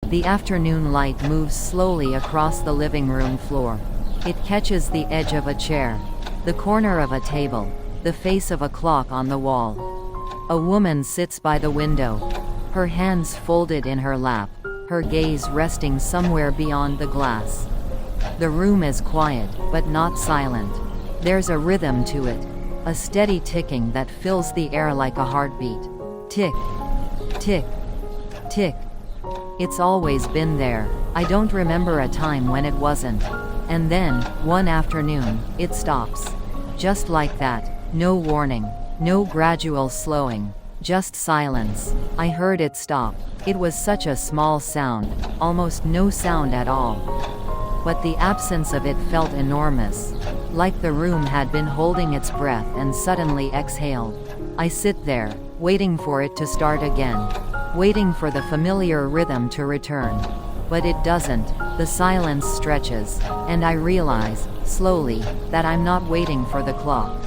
The afternoon light moves slowly across the living room floor. It catches the edge of a chair, the corner of a table, the face of a clock on the wall. A woman sits by the window, her hands folded in her lap, her gaze resting somewhere beyond the glass. The room is quiet, but not silent. There's a rhythm to it, a steady ticking that fills the air like a heartbeat. Tick, tick, tick. It's always been there. I don't remember a time when it wasn't. And then, one afternoon, it stops. Just like that, no warning, no gradual slowing, just silence. I heard it stop. It was such a small sound, almost no sound at all. But the absence of it felt enormous, like the room had been holding its breath and suddenly exhaled. I sit there, waiting for it to start again, waiting for the familiar rhythm to return. But it doesn't. The silence stretches, and I realize, slowly, that I'm not waiting for the clock.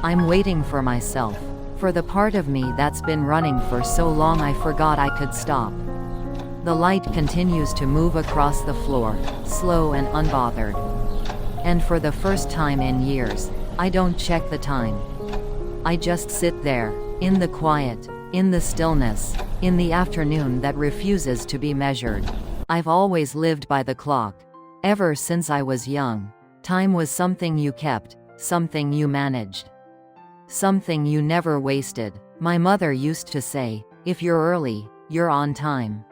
I'm waiting for myself, for the part of me that's been running for so long I forgot I could stop. The light continues to move across the floor, slow and unbothered. And for the first time in years, I don't check the time. I just sit there, in the quiet, in the stillness, in the afternoon that refuses to be measured. I've always lived by the clock. Ever since I was young. Time was something you kept, something you managed. Something you never wasted. My mother used to say, if you're early, you're on time.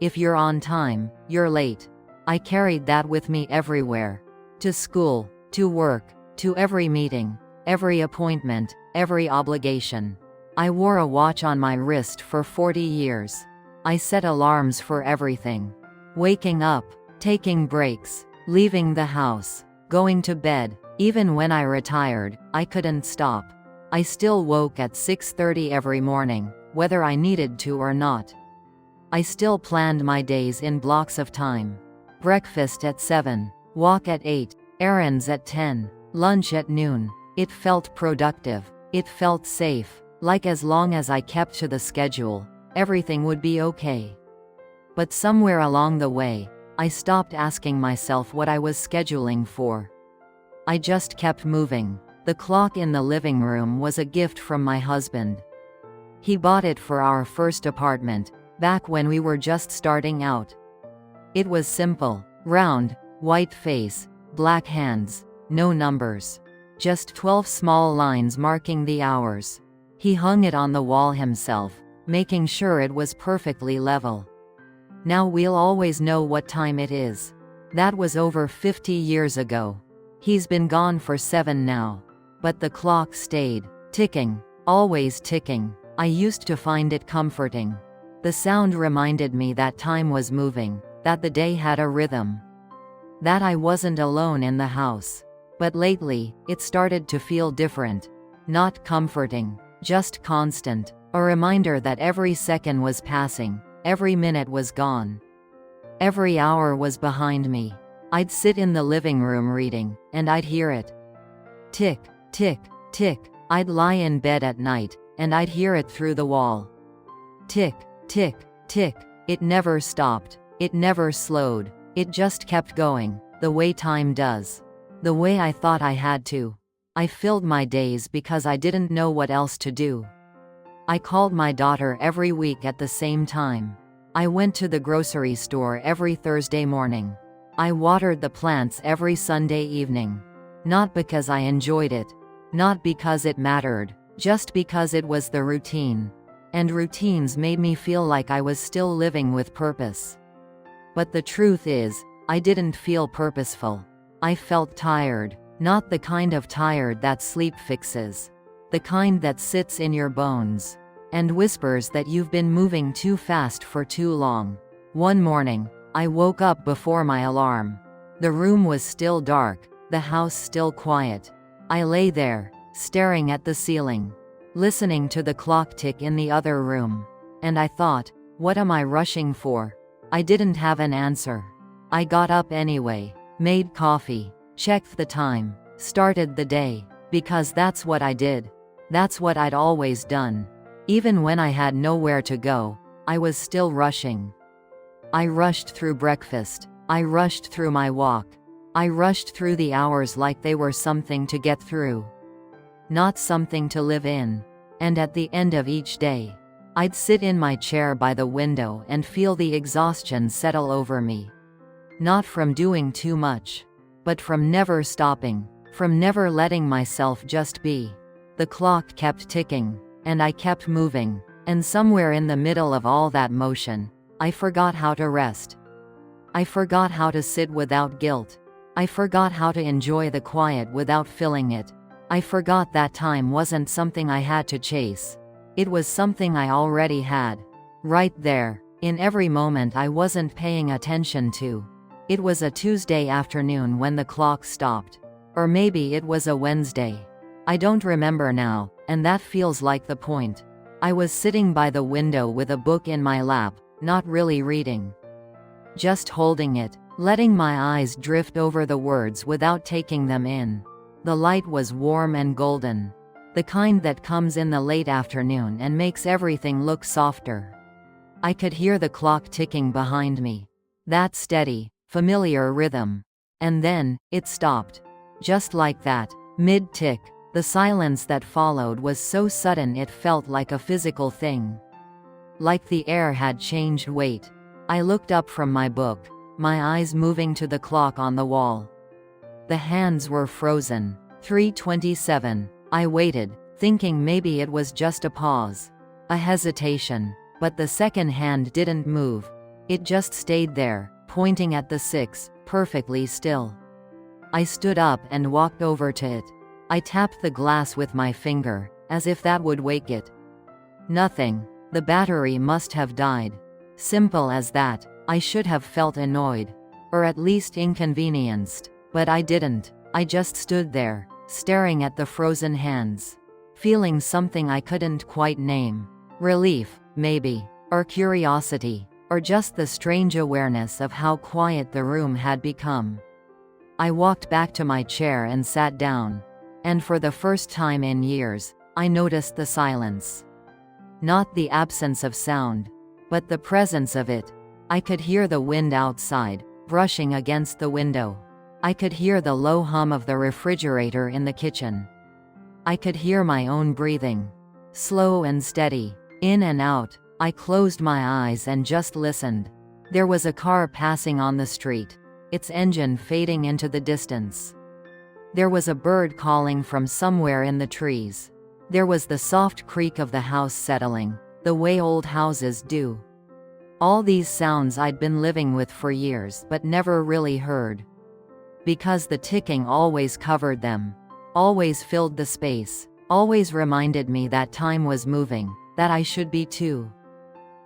If you're on time, you're late. I carried that with me everywhere. To school, to work, to every meeting, every appointment, every obligation. I wore a watch on my wrist for 40 years. I set alarms for everything. Waking up, taking breaks, leaving the house, going to bed. Even when I retired, I couldn't stop. I still woke at 6:30 every morning, whether I needed to or not. I still planned my days in blocks of time. Breakfast at 7, walk at 8, errands at 10, lunch at noon. It felt productive. It felt safe, like as long as I kept to the schedule, everything would be okay. But somewhere along the way, I stopped asking myself what I was scheduling for. I just kept moving. The clock in the living room was a gift from my husband. He bought it for our first apartment, back when we were just starting out. It was simple, round, white face, black hands, no numbers. Just 12 small lines marking the hours. He hung it on the wall himself, making sure it was perfectly level. Now we'll always know what time it is. That was over 50 years ago. He's been gone for 7 now. But the clock stayed, ticking, always ticking. I used to find it comforting. The sound reminded me that time was moving, that the day had a rhythm. That I wasn't alone in the house. But lately, it started to feel different. Not comforting, just constant. A reminder that every second was passing, every minute was gone. Every hour was behind me. I'd sit in the living room reading, and I'd hear it. Tick, tick, tick. I'd lie in bed at night, and I'd hear it through the wall. Tick, tick, tick. It never stopped. It never slowed. It just kept going, the way time does. The way I thought I had to. I filled my days because I didn't know what else to do. I called my daughter every week at the same time. I went to the grocery store every Thursday morning. I watered the plants every Sunday evening. Not because I enjoyed it. Not because it mattered. Just because it was the routine. And routines made me feel like I was still living with purpose. But the truth is, I didn't feel purposeful. I felt tired. Not the kind of tired that sleep fixes. The kind that sits in your bones. And whispers that you've been moving too fast for too long. One morning, I woke up before my alarm. The room was still dark, the house still quiet. I lay there, staring at the ceiling, listening to the clock tick in the other room. And I thought, what am I rushing for? I didn't have an answer. I got up anyway, made coffee, checked the time, started the day, because that's what I did. That's what I'd always done. Even when I had nowhere to go, I was still rushing. I rushed through breakfast. I rushed through my walk. I rushed through the hours like they were something to get through, not something to live in. And at the end of each day, I'd sit in my chair by the window and feel the exhaustion settle over me. Not from doing too much, but from never stopping, from never letting myself just be. The clock kept ticking, and I kept moving, and somewhere in the middle of all that motion, I forgot how to rest. I forgot how to sit without guilt. I forgot how to enjoy the quiet without filling it. I forgot that time wasn't something I had to chase. It was something I already had. Right there, in every moment I wasn't paying attention to. It was a Tuesday afternoon when the clock stopped. Or maybe it was a Wednesday. I don't remember now, and that feels like the point. I was sitting by the window with a book in my lap, not really reading. Just holding it, letting my eyes drift over the words without taking them in. The light was warm and golden. The kind that comes in the late afternoon and makes everything look softer. I could hear the clock ticking behind me. That steady, familiar rhythm. And then, it stopped. Just like that, mid-tick. The silence that followed was so sudden it felt like a physical thing. Like the air had changed weight. I looked up from my book, my eyes moving to the clock on the wall. The hands were frozen. 3:27. I waited, thinking maybe it was just a pause. A hesitation. But the second hand didn't move. It just stayed there, pointing at the 6, perfectly still. I stood up and walked over to it. I tapped the glass with my finger, as if that would wake it. Nothing. The battery must have died. Simple as that. I should have felt annoyed. Or at least inconvenienced. But I didn't. I just stood there, staring at the frozen hands. Feeling something I couldn't quite name. Relief, maybe. Or curiosity. Or just the strange awareness of how quiet the room had become. I walked back to my chair and sat down. And for the first time in years, I noticed the silence. Not the absence of sound, but the presence of it. I could hear the wind outside, brushing against the window. I could hear the low hum of the refrigerator in the kitchen. I could hear my own breathing. Slow and steady, in and out. I closed my eyes and just listened. There was a car passing on the street, its engine fading into the distance. There was a bird calling from somewhere in the trees. There was the soft creak of the house settling, the way old houses do. All these sounds I'd been living with for years but never really heard. Because the ticking always covered them. Always filled the space. Always reminded me that time was moving, that I should be too.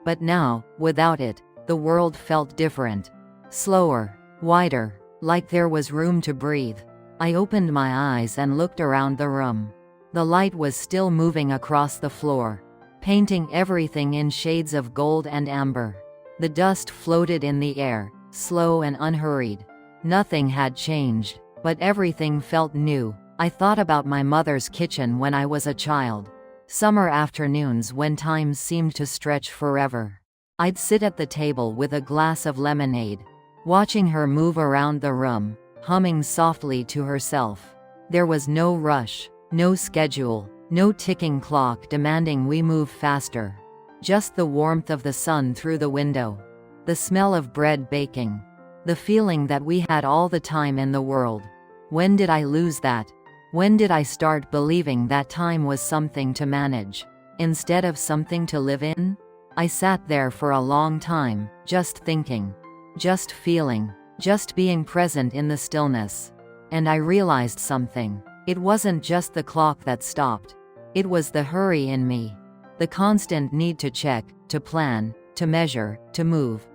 But now, without it, the world felt different. Slower, wider, like there was room to breathe. I opened my eyes and looked around the room. The light was still moving across the floor, painting everything in shades of gold and amber. The dust floated in the air, slow and unhurried. Nothing had changed, but everything felt new. I thought about my mother's kitchen when I was a child. Summer afternoons when time seemed to stretch forever. I'd sit at the table with a glass of lemonade, watching her move around the room, humming softly to herself. There was no rush, no schedule, no ticking clock demanding we move faster. Just the warmth of the sun through the window. The smell of bread baking. The feeling that we had all the time in the world. When did I lose that? When did I start believing that time was something to manage, instead of something to live in? I sat there for a long time, just thinking. Just feeling. Just being present in the stillness. And I realized something. It wasn't just the clock that stopped. It was the hurry in me. The constant need to check, to plan, to measure, to move.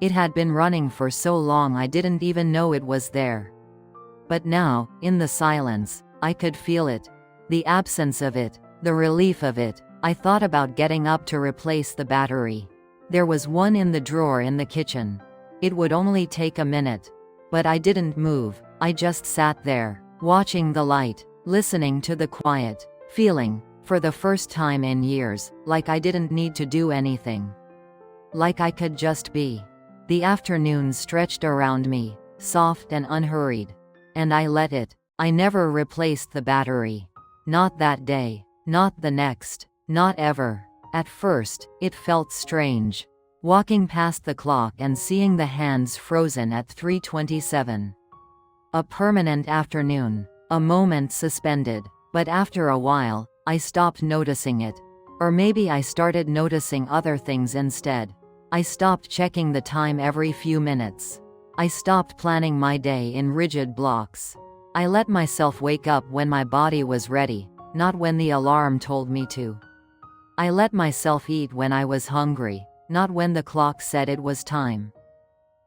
It had been running for so long I didn't even know it was there. But now, in the silence, I could feel it. The absence of it, the relief of it. I thought about getting up to replace the battery. There was one in the drawer in the kitchen. It would only take a minute. But I didn't move. I just sat there, watching the light, listening to the quiet, feeling, for the first time in years, like I didn't need to do anything. Like I could just be. The afternoon stretched around me, soft and unhurried. And I let it. I never replaced the battery. Not that day. Not the next. Not ever. At first, it felt strange. Walking past the clock and seeing the hands frozen at 3:27. A permanent afternoon. A moment suspended. But after a while, I stopped noticing it. Or maybe I started noticing other things instead. I stopped checking the time every few minutes. I stopped planning my day in rigid blocks. I let myself wake up when my body was ready, not when the alarm told me to. I let myself eat when I was hungry, not when the clock said it was time.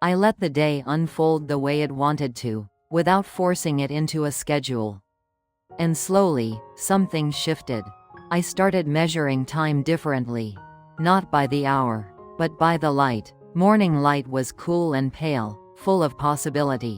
I let the day unfold the way it wanted to, without forcing it into a schedule. And slowly, something shifted. I started measuring time differently. Not by the hour, but by the light. Morning light was cool and pale, full of possibility.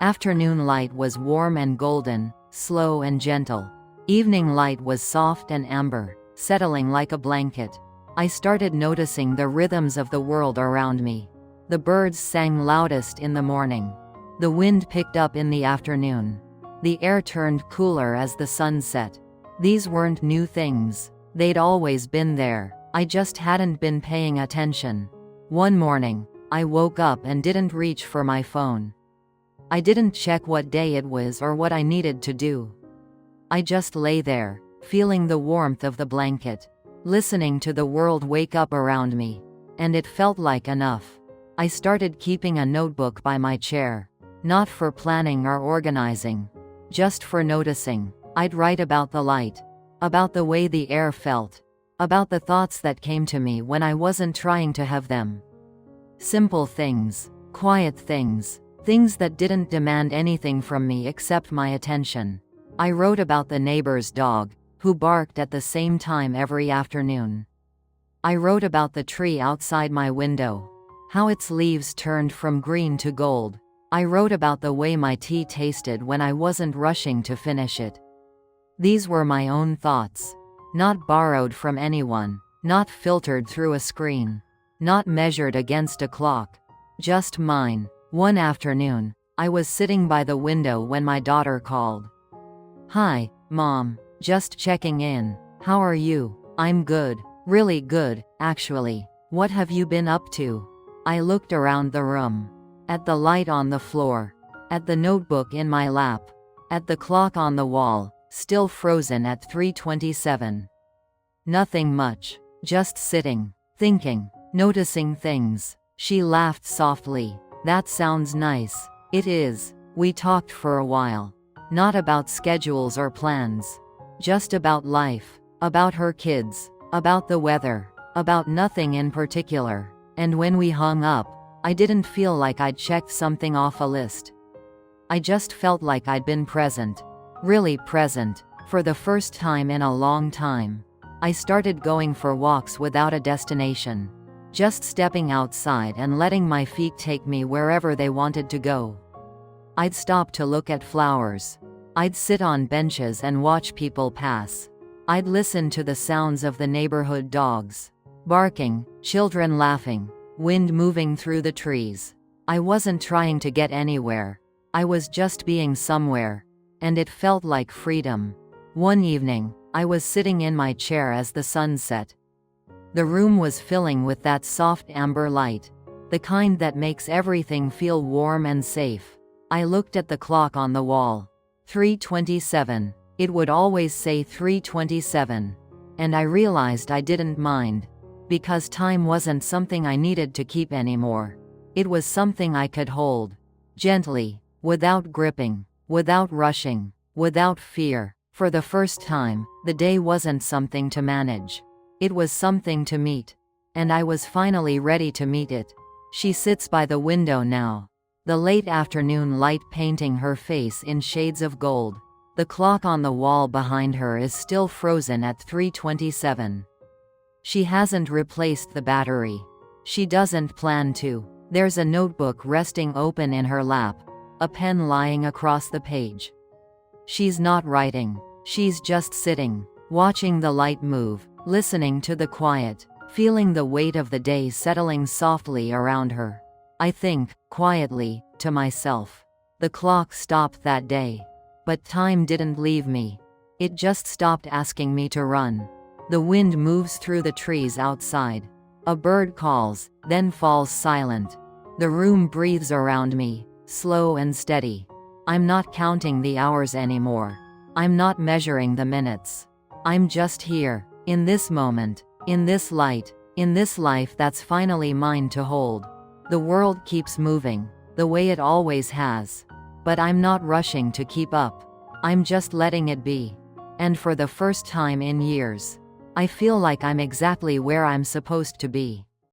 Afternoon light was warm and golden, slow and gentle. Evening light was soft and amber, settling like a blanket. I started noticing the rhythms of the world around me. The birds sang loudest in the morning. The wind picked up in the afternoon. The air turned cooler as the sun set. These weren't new things. They'd always been there. I just hadn't been paying attention. One morning, I woke up and didn't reach for my phone. I didn't check what day it was or what I needed to do. I just lay there, feeling the warmth of the blanket, listening to the world wake up around me. And it felt like enough. I started keeping a notebook by my chair. Not for planning or organizing. Just for noticing. I'd write about the light. About the way the air felt. About the thoughts that came to me when I wasn't trying to have them. Simple things. Quiet things. Things that didn't demand anything from me except my attention. I wrote about the neighbor's dog, who barked at the same time every afternoon. I wrote about the tree outside my window. How its leaves turned from green to gold. I wrote about the way my tea tasted when I wasn't rushing to finish it. These were my own thoughts. Not borrowed from anyone. Not filtered through a screen. Not measured against a clock. Just mine. One afternoon, I was sitting by the window when my daughter called. "Hi, Mom. Just checking in. How are you?" "I'm good. Really good, actually. What have you been up to?" I looked around the room. At the light on the floor. At the notebook in my lap. At the clock on the wall. Still frozen at 3:27. Nothing much. Just sitting. Thinking. Noticing things. She laughed softly. "That sounds nice." "It is." We talked for a while. Not about schedules or plans. Just about life. About her kids. About the weather. About nothing in particular. And when we hung up, I didn't feel like I'd checked something off a list. I just felt like I'd been present. Really present. For the first time in a long time. I started going for walks without a destination. Just stepping outside and letting my feet take me wherever they wanted to go. I'd stop to look at flowers. I'd sit on benches and watch people pass. I'd listen to the sounds of the neighborhood dogs. Barking, children laughing, wind moving through the trees. I wasn't trying to get anywhere. I was just being somewhere. And it felt like freedom. One evening, I was sitting in my chair as the sun set. The room was filling with that soft amber light. The kind that makes everything feel warm and safe. I looked at the clock on the wall. 3:27. It would always say 3:27. And I realized I didn't mind. Because time wasn't something I needed to keep anymore. It was something I could hold. Gently. Without gripping. Without rushing. Without fear. For the first time, the day wasn't something to manage. It was something to meet. And I was finally ready to meet it. She sits by the window now. The late afternoon light painting her face in shades of gold. The clock on the wall behind her is still frozen at 3:27. She hasn't replaced the battery. She doesn't plan to. There's a notebook resting open in her lap. A pen lying across the page. She's not writing. She's just sitting, watching the light move, listening to the quiet, feeling the weight of the day settling softly around her. I think, quietly, to myself. The clock stopped that day. But time didn't leave me. It just stopped asking me to run. The wind moves through the trees outside. A bird calls, then falls silent. The room breathes around me, slow and steady. I'm not counting the hours anymore. I'm not measuring the minutes. I'm just here, in this moment, in this light, in this life that's finally mine to hold. The world keeps moving, the way it always has. But I'm not rushing to keep up. I'm just letting it be. And for the first time in years, I feel like I'm exactly where I'm supposed to be.